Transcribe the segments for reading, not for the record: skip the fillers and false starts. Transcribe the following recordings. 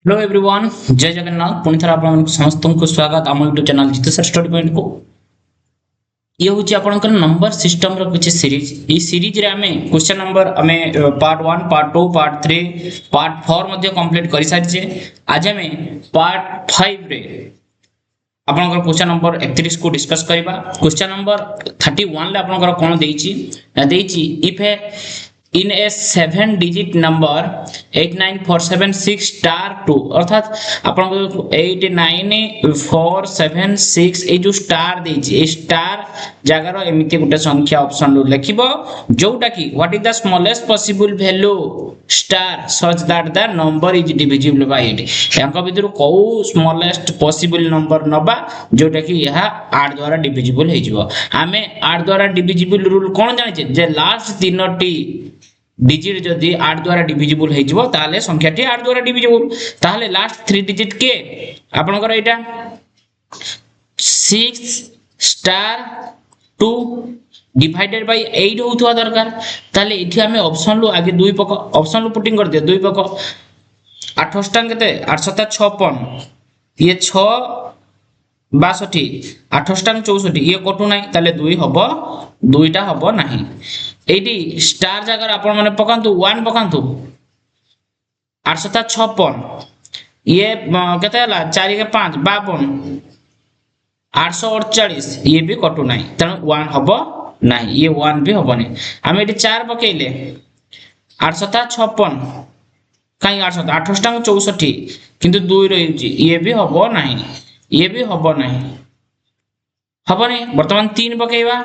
Hello everyone, जय जगन्नाथ। पुणी थर आप समस्त को स्वागत आम यूट्यूब चैनल जिते सर स्टडी पॉइंट को। ये हूँ आपंकर नंबर सिस्टम किसी सीरीज। ये सीरीज रे आमे क्वेश्चन नंबर आमे पार्ट 1 पार्ट 2 पार्ट 3 पार्ट 4 मध्ये कंप्लीट कर सारी। आज आमे पार्ट 5 रे आपनकर क्वेश्चन नंबर 31 को डिस्कस करबा। क्वेश्चन नंबर 31 ले आपनकर कोन देइची if A in a 7 digit number 89476 star 2 अर्थात आपन 89476 ए जो स्टार देछि ए स्टार जगार एमिति गुटे संख्या ऑप्शन रो लिखिबो जोटा कि what is the smallest possible value star such that the number is divisible bye 8 यांका भितर को स्मॉलेस्ट पॉसिबल नंबर नबा जोटा कि यह 8 द्वारा डिविजिबल हे जिवो। आमे 8 द्वारा डिविजिबल रूल कोन जानि छे जे लास्ट तीनोटी डिजिट जदि 8 द्वारा डिविजिबल हे जिवो ताले संख्याटी 8 द्वारा डिविजिबल ताले लास्ट 3 डिजिट के आपनकर एटा 6 स्टार 2 डिवाइडेड बाय 8 होथवा दरकार। ताले एठी हमें ऑप्शन लो आगे 2 पक ऑप्शन लो पुटिंग कर दियो 2 पक 8 स्टांग केते 8 7 56 ये 6 62 8 स्टांग 64 ये कटु नाही ताले 2 हबो 2टा हबो नाही। एटी स्टार जगह आपण माने पकांतु 1 पकांतु 8 7 56 ये केते हला 4 के 5 52 848 ये भी कटु नाही तण 1 हबो नाही ये 1 भी हबो नहीं। हम एटी 4 पकेइले 8 7 56 काई 8 7 8 स्टांग 64 किंतु 2 रहिउची ये भी हबो नाही ये भी हबो नहीं हबो नहीं। वर्तमान 3 पकेइबा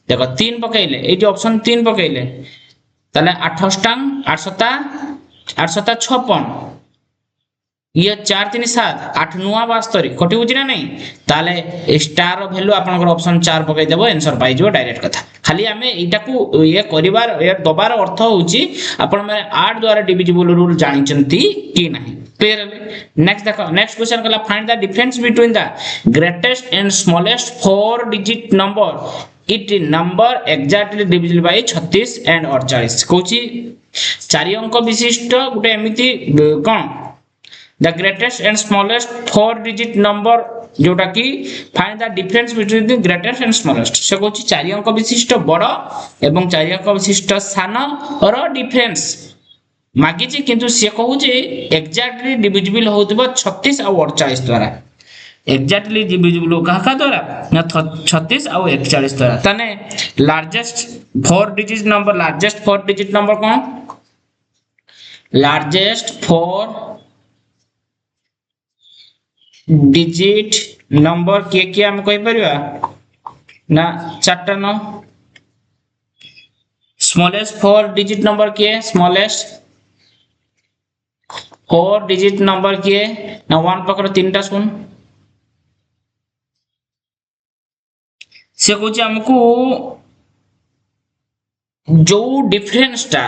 देखो 3 पकेइले ए जो ऑप्शन 3 पकेइले ताले 8 स्टांग 8 7 56 ये 4 3 7 8 9 72 कटि बुझी ना नहीं ताले स्टार रो वैल्यू आपनकर ऑप्शन 4 पकेइ देबो आंसर पाइ जो डायरेक्ट कथा। खाली हमें एटा को ये करिवार ये दबार अर्थ होउची आपण माने 8 द्वारा डिविजिबल रूल जानि चंती कि नाही। क्लियर है। नेक्स्ट देखो नेक्स्ट क्वेश्चन कला find the difference between the greatest and smallest 4 digit number it number exactly divisible by 36 and 48 कोची 4 अंक विशिष्ट गुटे एमिति कोन the greatest and smallest 4 digit number जोटा कि find the difference between the greatest and smallest से कोची 4 अंक विशिष्ट बड़ एवं 4 अंक विशिष्ट सान और डिफरेंस मागी छी किंतु से कहू जे एक्जाक्टली डिविजिबल होतबो 36 और 48 द्वारा एक्जाक्टली डिविजिबल का द्वारा ना 36 और 41 द्वारा तने लार्जेस्ट 4 डिजिट नंबर कौन लार्जेस्ट 4 डिजिट नंबर के हम कहि परिबा ना 4टा न स्मॉलेस्ट 4 डिजिट नंबर के स्मॉलेस्ट 4 डिजिट नंबर के ना 1 पकड़ 3टा सुन से कुछ हमको जो डिफरेंस टा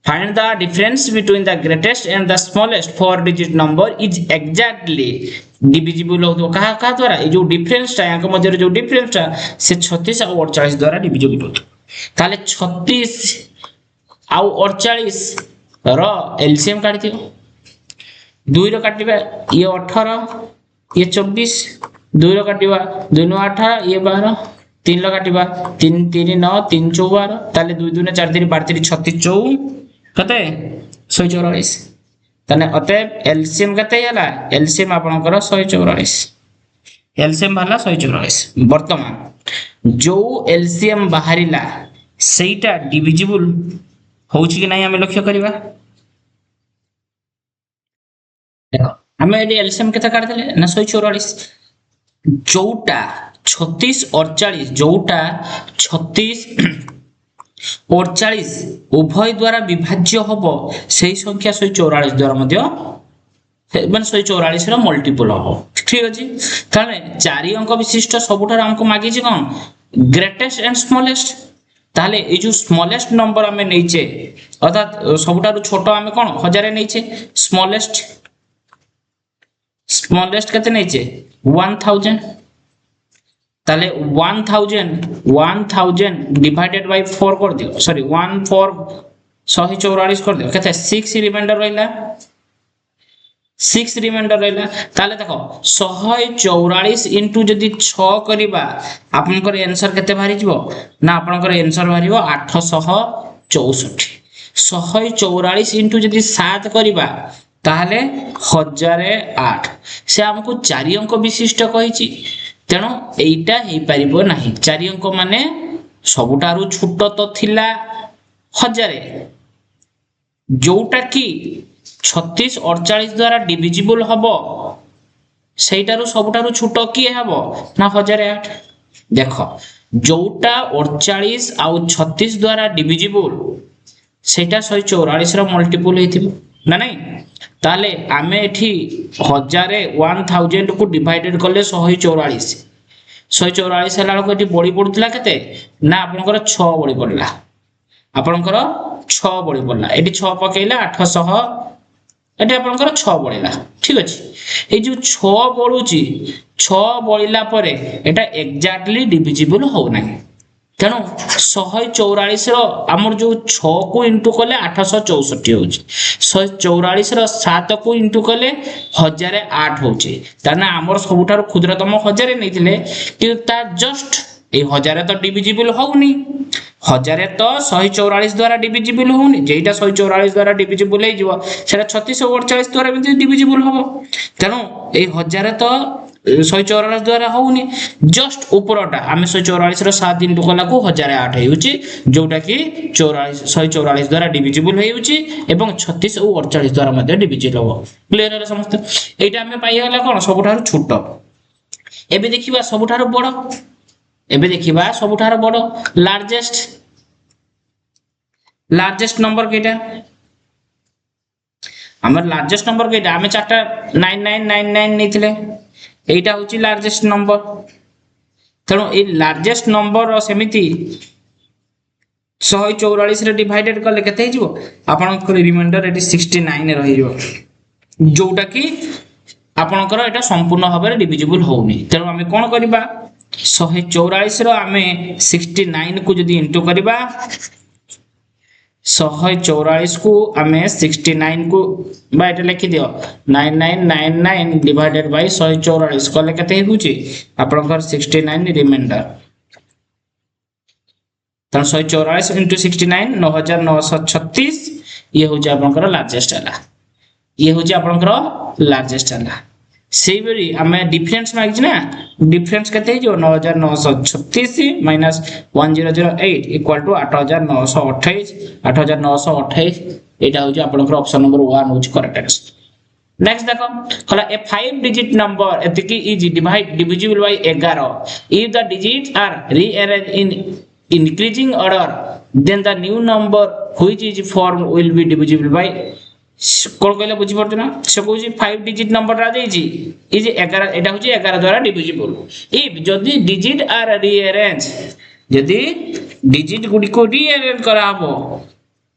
find the difference between the greatest and the smallest 4 digit number is exactly divisible होतो का द्वारा ये जो डिफरेंस टा याक मध्य जो डिफरेंस टा से 36 और 48 द्वारा डिविजिबल होतो ताले 36 और 48 रो एलसीएम काढी दियो 2 रो काटिबा ये 18 ये 24 2 रो काटिबा 2 नो 18 ये 12 3 रो काटिबा 3 3 9 3 14 ताले 2 2 4 3 12 3 36 4 कते 144 तने अते एलसीएम कते हला एलसीएम आपनकर 144 एलसीएम भाला 144 वर्तमान जो एलसीएम बाहरिला सेटा डिविजिबल होउची कि नाही हमें लक्ष्य करबा। देखो हमें एडी एलसीएम केता काढ देले ना 144 जोटा 36 और 40 जोटा 36 और 40 उभय द्वारा विभाज्य हबो सेही संख्या 144 द्वारा मध्य माने 144 रो मल्टीपल हबो। ठीक अछि ताले 4 अंक विशिष्ट सबुठार हमको मागी छी कोन ग्रेटेस्ट एंड स्मॉलेस्ट ताले ए जो स्मॉलेस्ट नंबर हमें नैचे अर्थात सबुठार छोटो हमें कोन 1000 नैचे स्मॉलेस्ट कते नैचे 1000 ताले 1000 डिवाइडेड बाय 4 कर दियो सॉरी 1 4 144 कर दियो केते 6 रिमाइंडर रहला 6 रिमाइंडर रहला ताले देखो 144 इंटू जदी 6 करिबा आपनकर आंसर केते बाहरी जिवो ना आपनकर आंसर बाहरिबो 864 144 इंटू जदी 7 करिबा ताहले 1008 से हमको 4 अंक विशिष्ट कहिछि तेणु एइटा हेइ परिबो नाही 4 अंक माने सबुटारु छोट तो थिला 1000 जोटा की 36 48 द्वारा डिविजिबल हबो सेटारु सबुटारु छोट किए हबो ना 1008 देखो जोटा 48 आउ 36 द्वारा डिविजिबल सेटा 144 रो मल्टीपल हेतिबो ना नहीं ताले आमे एठी 1000 को डिवाइडेड करले 144 144 हला को एठी बड़ी पडुतला केते ना आपनकर 6 बड़ी पडला आपनकर 6 बड़ी पडला एठी 6 पकेइला 800 एठी आपनकर 6 बळिला ठीक अछि ए जो 6 बळुची 6 बळिला परे एटा एक्जेक्टली डिविजिबल हो नाही तेणु 144 रो हमर जो 6 को इंटू कले 864 होची 144 रो 7 को इंटू कले 1008 होची ताना हमर सबुठार क्षुद्रतम 1000 नैथिले कि ता जस्ट ए 1000 तो डिविजिबल होउनी 1000 तो 144 द्वारा डिविजिबल होउनी जेटा 144 द्वारा डिविजिबल हे जिवो सेटा 36 48 द्वारा भी डिविजिबल होबो तेणु ए 1000 तो 144 द्वारा होउनी जस्ट ऊपरटा आमे 144 रो 7 इंटू कला को 1008 हेउची जोटा कि 144 द्वारा डिविजिबल हेउची एवं 36 और 48 द्वारा मध्ये डिविजिबल हो क्लियर है समस्त एटा आमे पाई गेला कोन सबुठार छोट एबे देखिबा सबुठार बड़ एबे देखिबा सबुठार बड़ लार्जेस्ट नंबर केटा हमर लार्जेस्ट नंबर केटा आमे चारटा 9999 नैथिले एटा होची लार्जेस्ट नंबर तेणु ए लार्जेस्ट नंबर सेमिति 144 रे डिवाइडेड करले केते हिजो आपनकर रिमाइंडर एटी 69 रहि जिवो जोटा कि आपनकर एटा संपूर्ण भाबरे डिविजिबल होउनी तेणु आमे कोन करिबा 144 रो आमे 69 को जदी इंटू करिबा 144 को आमे 69 को बा एटा लिखि दियो 9999 डिवाइडेड बाय 144 कले केते होची आपनकर 69 रिमाइंडर त 144 into 69 9936 ये होची आपनकर लार्जेस्ट हला ये होची आपनकर लार्जेस्ट हला सेही बेरी आमे डिफरेंस मागिछ ना डिफरेंस केते जो 9936 माइनस 1008 इक्वल टू 8928 8928 एटा होची आपनकर ऑप्शन नंबर 1 होची करेक्ट आंसर नेक्स्ट देखो कहला ए 5 डिजिट नंबर एतिकी is divisible by 11 if the digits are rearranged in increasing order then the new number which is formed will be divisible by कोन कहले बुझी पड़तो ना से कहूची 5 डिजिट नंबर रा देजी इज 11 एटा होची 11 द्वारा डिविजिबल इफ जदी डिजिट आर रीअरेंज जदी डिजिट गुडी को रीअरेंज करा हबो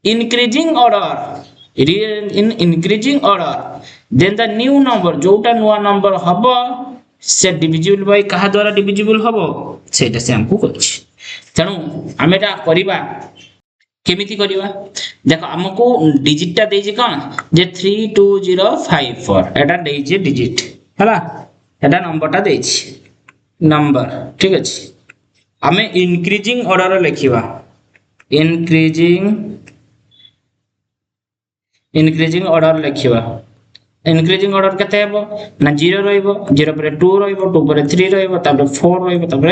increasing order in increasing order then the new number जोटा नुवा नंबर हबो से डिविजिबल बाय कहा द्वारा डिविजिबल हबो सेटा से हमको कहछि तेणु आम एटा करिबा केमिति करिबा देखो हमको डिजिट टा देछि कोन जे 32054 एटा देछि डिजिट हला एटा नंबर टा देछि नंबर ठीक अछि हमें इंक्रीजिंग ऑर्डर लिखिबा इंक्रीजिंग ऑर्डर लिखिबा इंक्रीजिंग ऑर्डर केते हेबो ना 0 रहइबो 0 पर 2 रहइबो 2 पर 3 रहइबो तापर 4 रहइबो तापर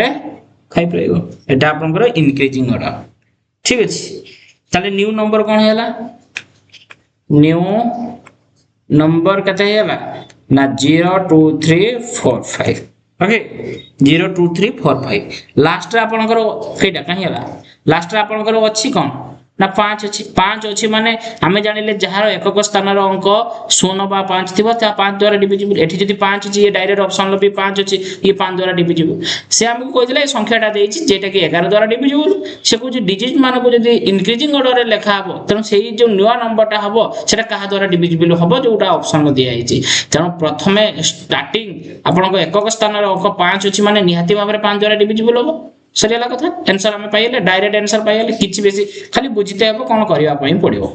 5 रहइबो एटा आपनकर इंक्रीजिंग ऑर्डर ठीक अछि ताले न्यू नंबर कोन हैला न्यू नंबर केते हैला ना 02345 ओके 02345 लास्ट रे आपनकर केटा काहे हैला लास्ट रे आपनकर अछि कोन ना 5 अछि माने हमें जानिले जहार एकक स्थान रो अंक 0 बा 5 थिबो ता 5 द्वारा डिविजिबल एठी जदी 5 अछि ये डायरेक्ट ऑप्शन लो भी 5 अछि ये 5 द्वारा डिविजिबल से हमको कहिला ए संख्याटा देछि जेटा कि 11 द्वारा डिविजिबल से को डिजिट मान को जदी इंक्रीजिंग ऑर्डर रे लेखा हबो तनो सेही जो न्यू नंबरटा हबो सेटा कहा द्वारा डिविजिबल हबो जोटा ऑप्शन लो दिया आइछि तनो प्रथमे स्टार्टिंग आपन को एकक स्थान रो अंक 5 अछि माने निहाती भाबरे 5 द्वारा डिविजिबल हबो सरियाला कथा आंसर हमें पाइले डायरेक्ट आंसर पाइले किछि बेसी खाली बुझिते हबो कोन करिया पई पड़िबो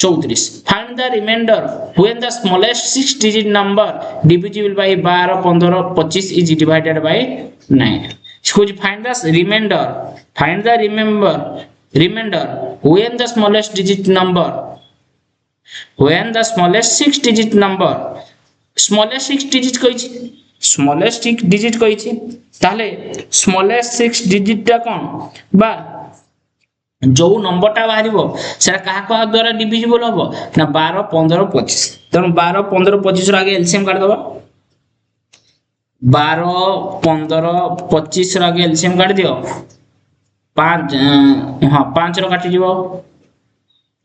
34 find the remainder when the smallest 6 digit number divisible by 12 15 25 is divided by 9 suppose find the remainder remainder when the smallest digit number when the smallest 6 digit number smallest 6 digit কইছি smallest 6 digit কইছি তাহলে smallest 6 digit টা কোন বা जो नंबरटा बाहर सेटा क्या द्वारा डिविजिबल हम ना 12 15 25 तेणु 12 15 25 आगे एलसीएम काट दबा 12 15 25 आगे एलसीएम काट दियो 5 हां 5 रो काटी जीवो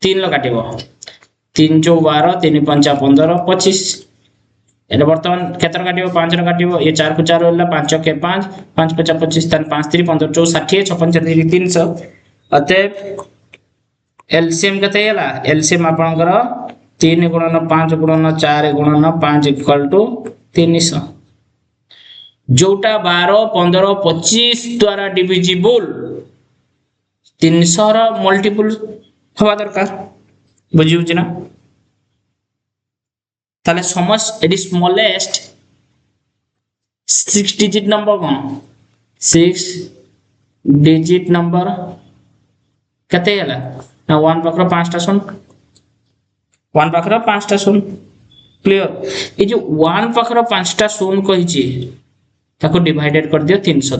3 रो काटिबो 3 जो 12 3 5 15 25 एटा वर्तमान केतर काटिबो 5 रो काटिबो ये 4 को 4 होला 5 के 5 5 50 25 तन 5 3 15 4 60 56 300 अतएव एलसीएम कते होला एलसीएम आपनकर 3 गुणन 5 गुणन 4 गुणन 5 इक्वल टू 300 जोटा 12 15 25 द्वारा डिविजिबल 300 रो मल्टीपल हवा दरकार बुझिउ ना ताले समझ एडी स्मॉलेस्ट 6 डिजिट नंबर कोन 6 डिजिट नंबर कते होला ना 1 पाखर 5टा सुन 1 पाखर 5टा सुन क्लियर ए जो 1 पाखर 5टा सुन कहिची ताको डिवाइडेड कर दियो 300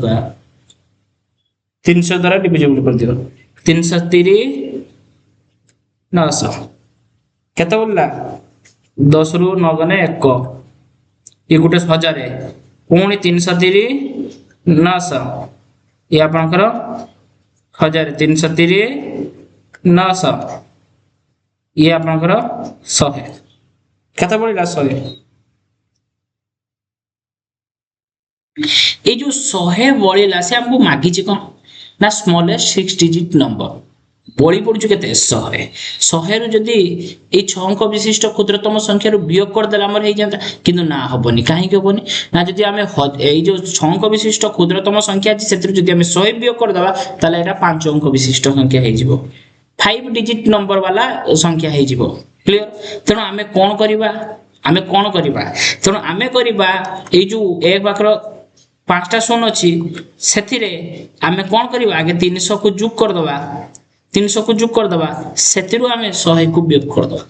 द्वारा डिविजिबल कर दियो 330 900 केते बोलला 10 रु 9 गने 1 ये गुटे 1000 है पुणी 330 900 ये आपनकर 1000 330 900 ये आपनकर 100 केते बोलला 100 ये जो 100 बोलिला से हमको मागी छी कोन ना स्मॉलेस्ट 6 डिजिट नंबर बड़ी पड़छु केते 100 100 रु जदी ए 6 अंक विशिष्ट क्षुद्रतम संख्या रु वियोग कर देला हमर हे जानता किंतु ना हबनी काहे के हबनी ना जदी हमें ए जो 6 अंक विशिष्ट क्षुद्रतम संख्या अछि सेतिर जदी हमें 100 वियोग कर देबा ताले एटा 5 अंक विशिष्ट संख्या हे जिवो 5 डिजिट नंबर वाला संख्या हे जिवो क्लियर तेनो हमें कोन करबा तेनो हमें करबा ए जो एक बाकर 5टा शून अछि सेथिरे हमें कोन करबा आगे 300 को जोग कर दबा 300 को जोग कर दबा सेतिरु हमें 100 को वियोग कर दबा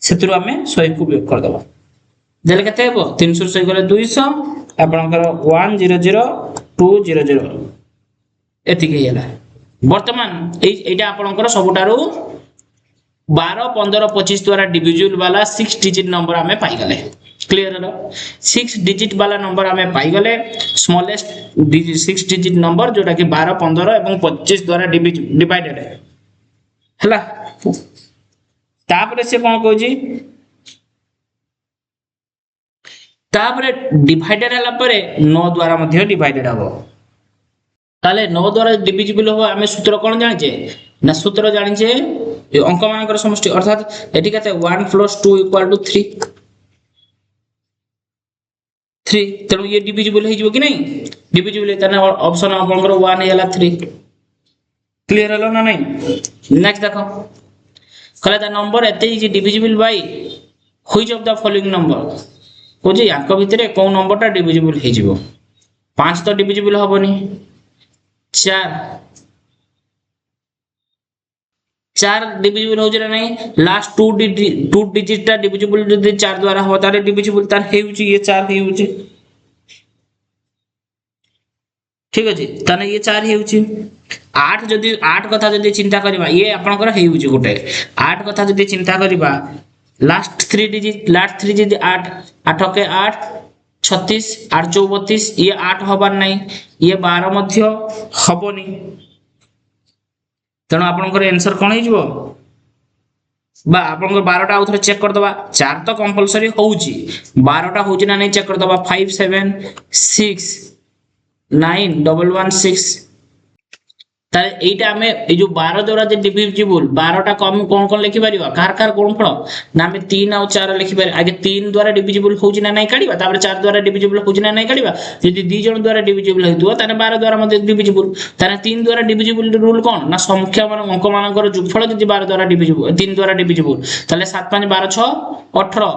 सेतिरु हमें 100 को वियोग कर दबा देले केते हेबो 300 से गले 200 आपनकर 100200 एति के होला वर्तमान एटा आपनकर सबटारु 12 15 25 द्वारा डिविजिबल वाला 6 डिजिट नंबर हमें पाई गले क्लियर है 6 डिजिट वाला नंबर हमें पाई गले स्मॉलेस्ट 6 डिजिट नंबर जोटा कि 12 15 एवं 25 द्वारा डिवाइडेड है हला तापरे से कोन कहूजी तापरे डिवाइडेड हला परे 9 द्वारा मध्ये डिवाइडेड हबो ताले 9 द्वारा डिविजिबल हो हमें सूत्र कोन जानिचे ना सूत्र जानिचे अंक मानकर समष्टि अर्थात एटी कते 1 + 2 = 3 तेणु ये डिविजिबल हो कि नहीं डिविजिबल है ऑप्शन आपनकर 1 हैला 3 क्लियर हलो ना नहीं नेक्स्ट देखो कहला द नंबर एते is divisible by which of the following number कोजी याक भितरे को नंबरटा डिविजिबल हे जिवो 5 तो डिविजिबल होबनी 4 डिविजिबल हो जरा नहीं लास्ट 2 डिजिट टा डिविजिबल जदी 4 द्वारा हो तारे डिविजिबल तार हेउची ये 4 हेउची ठीक अछि तने ये 4 हेउची 8 जदी 8 कथा जदी चिंता करबा ये आपनकर हेउची गुटे 8 कथा जदी चिंता करबा लास्ट 3 डिजिट 8 8 के 8 36 8 32 ये 8 होबार नहीं ये 12 मध्य हबनी तेणु आपनकर आंसर कोन हे जिवो बा आपनकर 12टा आउथरे चेक कर दबा 4 तो कंपलसरी होउची 12टा होउची ना नहीं चेक कर दबा 5 7 6 9 1 1 6 তাহলে এইটা আমি এই যে 12 দ্বারা যে ডিভিজিবল 12টা কম কোন কোন লিখি পারিবা কার কার গুণফল না আমি 3 ଆଉ 4 লিখি পারি আগে 3 দ্বারা ডিভিজিবল হউছি না নাই কাढिबा তারপরে 4 দ্বারা ডিভিজিবল হউছি না নাই কাढिबा যদি দুই জন দ্বারা ডিভিজিবল হইতো তাহলে 12 দ্বারা মধ্যে ডিভিজিবল তাহলে 3 দ্বারা ডিভিজিবল রুল কোন না সংখ্যা মানে অঙ্ক মানকৰ যোগফল যদি 12 দ্বারা ডিভিজিবল 3 দ্বারা ডিভিজিবল তাহলে 7 5 12 6 18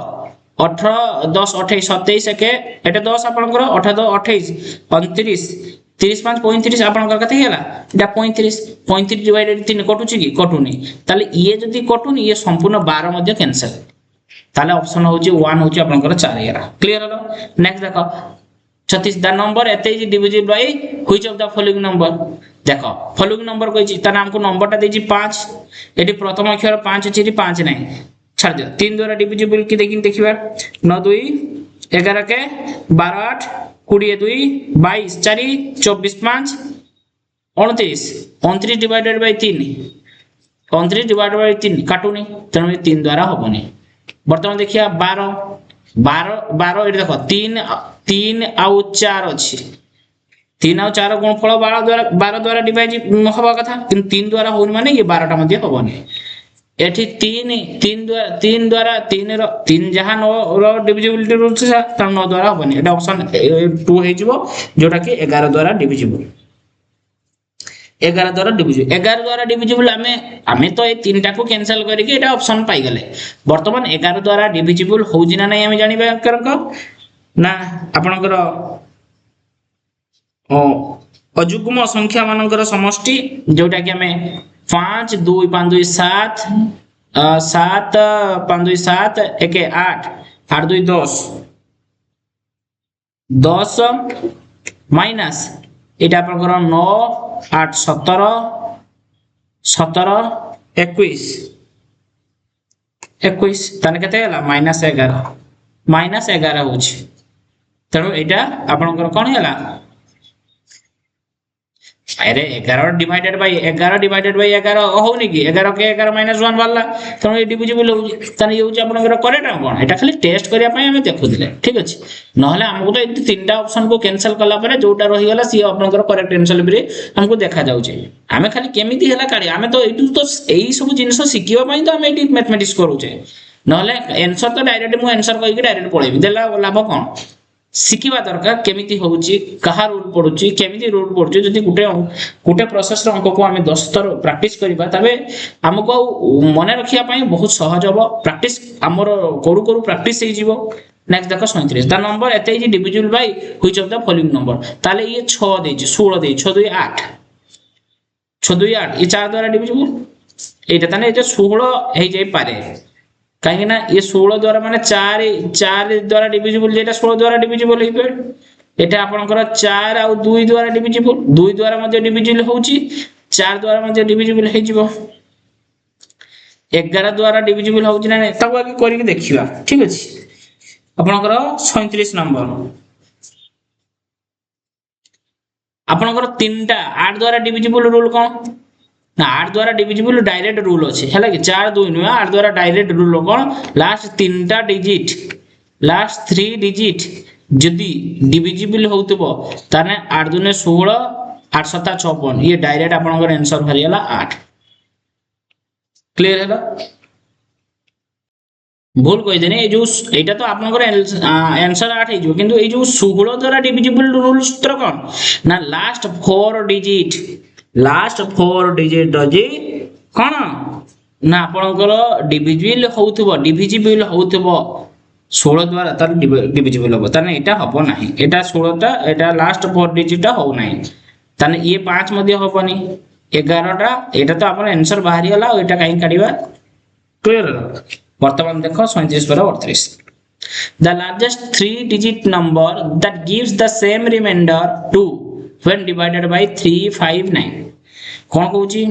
18 10 28 27 একে এটা 10 आपनकर 18 28 29 30 5 35 आपनकर कते गेला এটা 35 35 डिवाइडेड 3 कटुची की कटुनी ताले ये जदी कटुनी ये संपूर्ण 12 मध्ये कैंसिल ताले ऑप्शन होची 1 होची आपनकर 4 गेला क्लियर हलो नेक्स्ट देखो 36 द नंबर एते is divisible by which of the following number देखो फॉलोइंग नंबर कहिची ताने हमको नंबरटा देजी 5 एटी प्रथम अक्षर 5 अछि 5 नाही छाड़ दियो 3 द्वारा डिविजिबल की देखिबा 9 2 11 के 12 8 20 2 22 4 24 5 29 29 डिवाइडेड बाय 3 29 डिवाइडेड बाय 3 काटुनी तेणु 3 द्वारा होबनी वर्तमान देखिया 12 12 12 एटी देखो 3 3 आउ 4 अछि 3 आउ 4 गुणफल 12 द्वारा डिवाइड होबा कथा किंतु 3 द्वारा होनी माने ये 12 टा मध्ये होबनी एठी 3 द्वारा 3 रो 3 जहां 9 रो डिविजिबिलिटी रूल से त 9 द्वारा होबनी एटा ऑप्शन 2 हे जिवो जोटा कि 11 द्वारा डिविजिबल 11 द्वारा डिविजिबल 11 द्वारा डिविजिबल हमें तो ए तीनटा को कैंसिल करी के एटा ऑप्शन पाई गले वर्तमान 11 द्वारा डिविजिबल होउजी ना नै हमें जानिबा करक ना आपनकर अजुग्म संख्या मानकर समष्टि जोटा कि हमें 5 2 5 2 7 7 5 2 7 1 8 8 2 10 10 माइनस एटा आपनकर 9 8 17 17 21 21 तने केते हला -11 होची तनो एटा आपनकर कोन हला अरे 11 डिवाइडेड बाय 11 होउनी की 11 के 11 -1 वाला तनो ए डिविजिबल हो तने ये होची आपनकर करेक्ट कोन एटा खाली टेस्ट करिया पय हमें देखु दिले ठीक अछि नहले हमको तो ए तीनटा ऑप्शन को कैंसिल करला परे जोटा रही गला सी आपनकर करेक्ट आंसर बिरे हमको देखा जाउ छै हमें खाली केमिति हला काढी हमें तो एटू तो एई सब जिंस सिकिबा पय तो हमें एटी मैथमेटिक्स करू छै नहले आंसर तो डायरेक्ट मु आंसर कहि के डायरेक्ट पळेबी देला लाभ कोन शिखिबा दरकार केमिति होउची कहा रूल पडुची केमिति रूल पडुची जदी गुटे प्रोसेस रो अंक को हमें 10 थर प्रैक्टिस करबा तबे हमको मने रखिया पई बहुत सहज हो प्रैक्टिस हमर करू करू प्रैक्टिस हे जीवो नेक्स्ट देखो 37 द नंबर एते is divisible by which of the following number ताले ये 6 देजी 16 दे 6 2 8 6 2 8 ये 4 द्वारा डिविजिबल एटा तने ए 16 हे जाई पारे कहीं ना ये 16 द्वारा माने 4 द्वारा डिविजिबल जेटा 16 द्वारा डिविजिबल हे पे एटा आपनकर 4 आ 2 द्वारा डिविजिबल 2 द्वारा मध्ये डिविजिबल होउची 4 द्वारा मध्ये डिविजिबल हे जिवो 11 द्वारा डिविजिबल होउची ना तब आगे करि के देखिबा ठीक अछि आपनकर 37 नंबर आपनकर तीनटा 8 द्वारा डिविजिबल रूल कोन ना 8 द्वारा डिविजिबल डायरेक्ट रूल अछि हैला कि 4 2 न 8 द्वारा डायरेक्ट रूल कोन लास्ट 3टा डिजिट लास्ट 3 डिजिट जदी डिविजिबल होतबो ताने 8 2 16 8 7 56 ये डायरेक्ट आपनकर आंसर भरियाला 8 क्लियर हैला भूल कहि देने ए जो एटा तो आपनकर आंसर 8 हे जो किंतु ए जो 16 द्वारा डिविजिबल रूल सूत्र कोन ना लास्ट 4 डिजिट रजी कोन ना आपनकर डिविजिबल होतबो 16 द्वारा तार डिविजिबल हो ताने एटा हबो नाही एटा 16 टा एटा लास्ट 4 डिजिट टा हो नाही ताने ये 5 मध्ये होबनी 11 टा एटा तो आपन आंसर बाहरी होला एटा काई काढिबा क्लियर वर्तमान देखो 37 पर 38 the largest 3 digit number that gives the same remainder 2 when divided by 359 कोन कहूची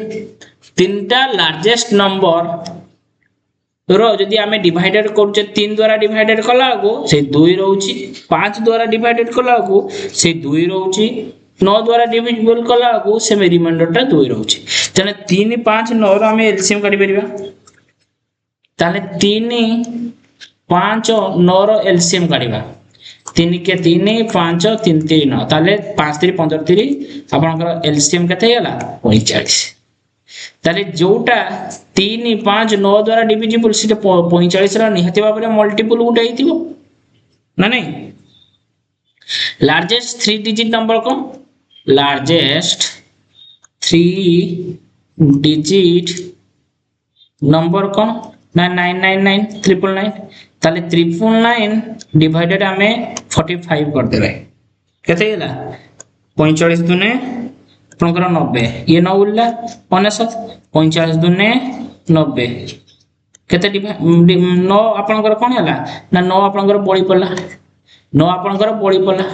तीनटा लार्जेस्ट नंबर रो जदी हमें डिवाइडेड करछे 3 द्वारा डिवाइडेड कला को से 2 रहउची 5 द्वारा डिवाइडेड कला को से 2 रहउची 9 द्वारा डिविजिबल कला को से रिमाइंडर टा 2 रहउची तने 3 5 9 रो हमें एलसीएम काढी परिबा ताले 3 5 9 रो एलसीएम काढीबा तीन के तीन 5 3 3 9 ताले 5 3 15 3 आपनकर एलसीएम केते होला 45 ताले जोटा 3 5 9 द्वारा डिविजिबल सिटे 45 रा निहति बाबरे मल्टीपल गुटे हेतिबो ना नहीं लार्जेस्ट 3 डिजिट नंबर कौन लार्जेस्ट 3 डिजिट नंबर कौन ना 999 999 ताले 999 डिवाइडेड हमें 45 कर देबे केते होला 45 दुने आपनकर 90 ये 9 उल्ला 59 45 दुने 90 केते 9 आपनकर कोन होला ना 9 आपनकर बळी पडला 9 आपनकर बळी पडला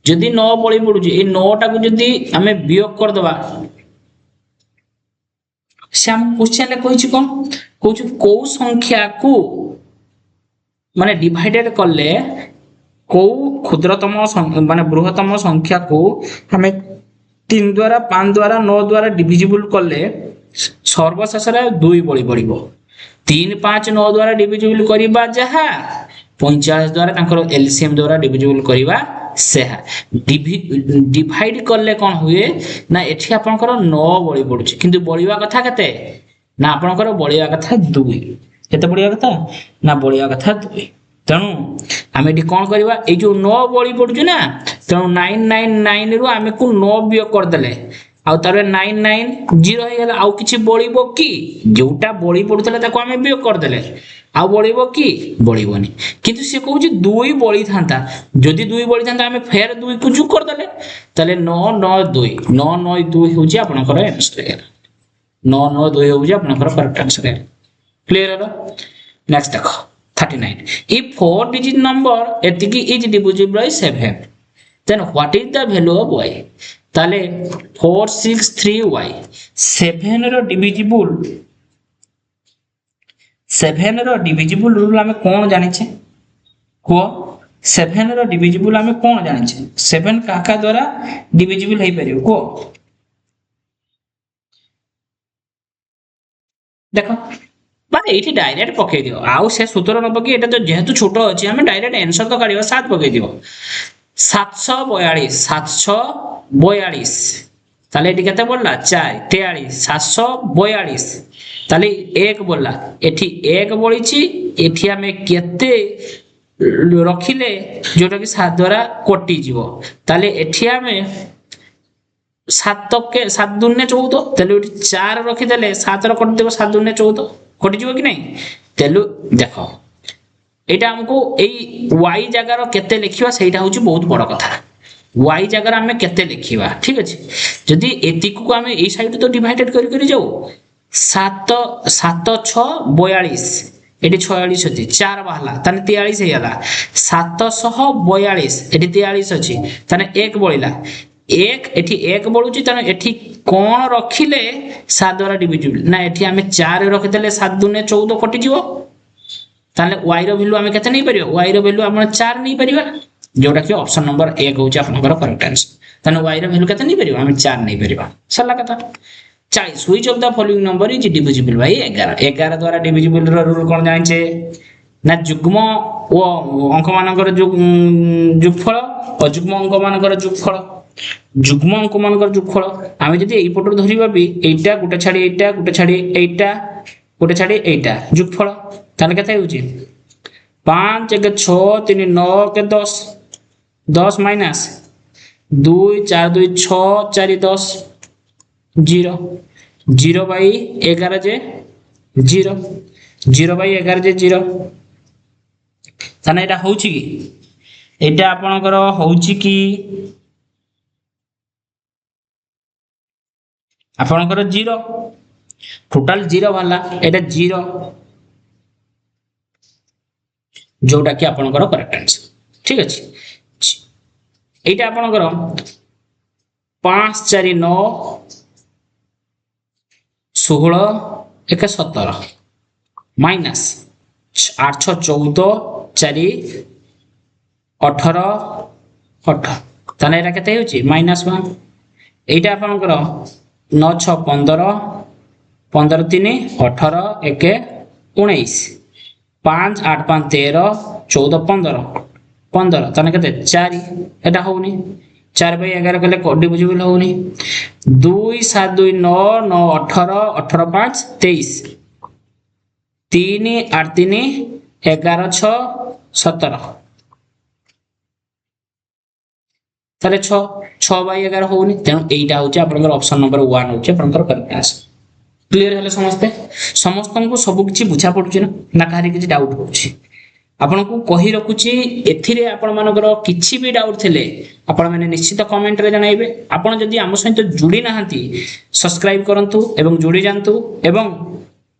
जदी 9 बळी पडुची ए 9 टा को जदी हमें वियोग कर दबा श्याम क्वेश्चन ले कहिछि कोन कहू को संख्या को माने डिवाइडेड करले को क्षुद्रतम माने बृहत्तम संख्या को हमें 3 द्वारा 5 द्वारा 9 द्वारा डिविजिबल करले सर्वशेष रे 2 बळी पड़िबो 3 5 9 द्वारा डिविजिबल करिबा जहा 45 द्वारा तांकर एलसीएम द्वारा डिविजिबल करिबा सेहा डिवाइड करले कोन हुए ना एठी आपनकर 9 बळी पडुची किंतु बळीवा कथा कते ना आपनकर बळीवा कथा 2 केते बळीवा कथा ना बळीवा कथा 2 तेणु आमे एठी कोन करबा ए जो 9 बळी पडुची ना तेणु 999 रु आमे को 9 बियो कर देले आ तारे 990 हे गेला आ किछि बळीबो की जोटा बळी पडुतले ताको आमे बियो कर देले आ बळीबो की बळीबोनी किंतु से कहू जे 2 बळी थांता जदी 2 बळी थांता आमे फेर 2 को जु कर देले तले 992 992 होजी आपनकर आंसर 992 होजी आपनकर करेक्ट आंसर क्लियर है नेक्स्ट देखो 39 if 4 digit number एतिकी is divisible by 7 then what is the value of y ताले 463y 7 रो डिविजिबल रूल हमें कौन जानि छे को 7 रो डिविजिबल हमें कौन जानि छे 7 काका द्वारा डिविजिबल हे परियो को देखो माने एठी डायरेक्ट पके दियो आउ से सूत्र न पके एटा तो जेहेतु छोटो अछि हमें डायरेक्ट आंसर तो काढियो 7 पके दियो 742 ताले एठी केते बोलला 4 43 742 ताले 1 बोलला एठी 1 बोलिछि एठी हमें केते रखिले जोटा कि 7 द्वारा कोटि जीवो ताले एठी हमें 7 के 7 दुने 14 ताले एठी 4 रखि देले 7 रो कोटि देबो 7 दुने 14 कोटि जीवो कि नहीं तेलु देखो एटा हमको एई y जगह रो केते लिखिबा सेटा होची बहुत बड़ कथा y जगह हमें केते लिखिबा ठीक अछि जदी एति को हमें ए साइड तो डिवाइडेड करि जाऊ 7 7 6 42 एटी 46 अछि 4 बाहला तने 43 हे होला 742 एटी 43 अछि तने 1 बळिला 1 एठी 1 बळुची तने एठी कोन रखिले 7 द्वारा डिविजिबल ना एठी हमें 4 रखि देले 7 दुने 14 कटि जीवो ताले y रो वैल्यू हमें केते नै परियो y रो वैल्यू हम 4 नै परिबा जोटा कि ऑप्शन नंबर 1 होची आपनकर करेक्ट आंसर तने y रो वैल्यू केते नै परिबा हम 4 नै परिबा सल्ला कथा 40 which of the following number is divisible by 11 द्वारा डिविजिबल रो रूल कोन जानि छे ना जुग्म ओ अंक मानकर जुगफल अजुग्म अंक मानकर जुगफल जुग्म अंक मानकर जुगफल आमे जदी एई पटो धरिबा बी एटा गुटे छाडी एटा गुटे छाडी एटा गुटे छाडी एटा जुगफल ताने केते होची 5 1 6 3 9 के 10 10 माइनस 2 4 2 6 4 10 0 0 बाई 11 जे 0 0 बाई 11 जे 0 ताने एटा होची की एटा आपनकर होची की आपनकर 0 टोटल 0 वाला एटा 0 जोटा कि आपनकर करेक्ट आंसर ठीक अछि एटा आपनकर 5 4 9 16 1 17 माइनस 8 6 14 4 18 18 ताने एटा केते होची माइनस 1 एटा आपनकर 9 6 15 15 3 18 1 19 5 8 5 13 14 15 15 তাহলে কেতে 4 এটা হউনি 4/11 কলে ডিভিজিবল হউনি 2 7 2 9 9 18 18 5 23 3 8 3 11 6 17 তাহলে 6/11 হউনি তেଣୁ এইটা হচ্ছে আপনাদের অপশন নম্বর 1 হচ্ছে আপনাদের করেক্ট आंसर क्लियर हेले समस्त को सब किछि बुझा पड़ुछि ना काहरी किछि डाउट होछि आपन को कहि रखुछि एथिरे आपन मानकर किछि भी डाउट थिले आपन माने निश्चित कमेंट रे जणाइबे आपन जदि हम सहित जुड़ी नाहंती सब्सक्राइब करंतु एवं जुड़ी जानतु एवं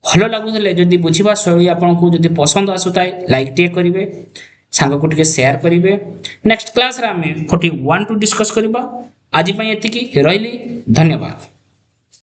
भलो लागुथिले जदि बुझिबा शैली आपन को जदि पसंद आसुताय लाइक टे करिवे सांग को टिके शेयर करिवे नेक्स्ट क्लास रे हमें 41 टू डिस्कस करबा आज पई एतिकी रहिली धन्यवाद।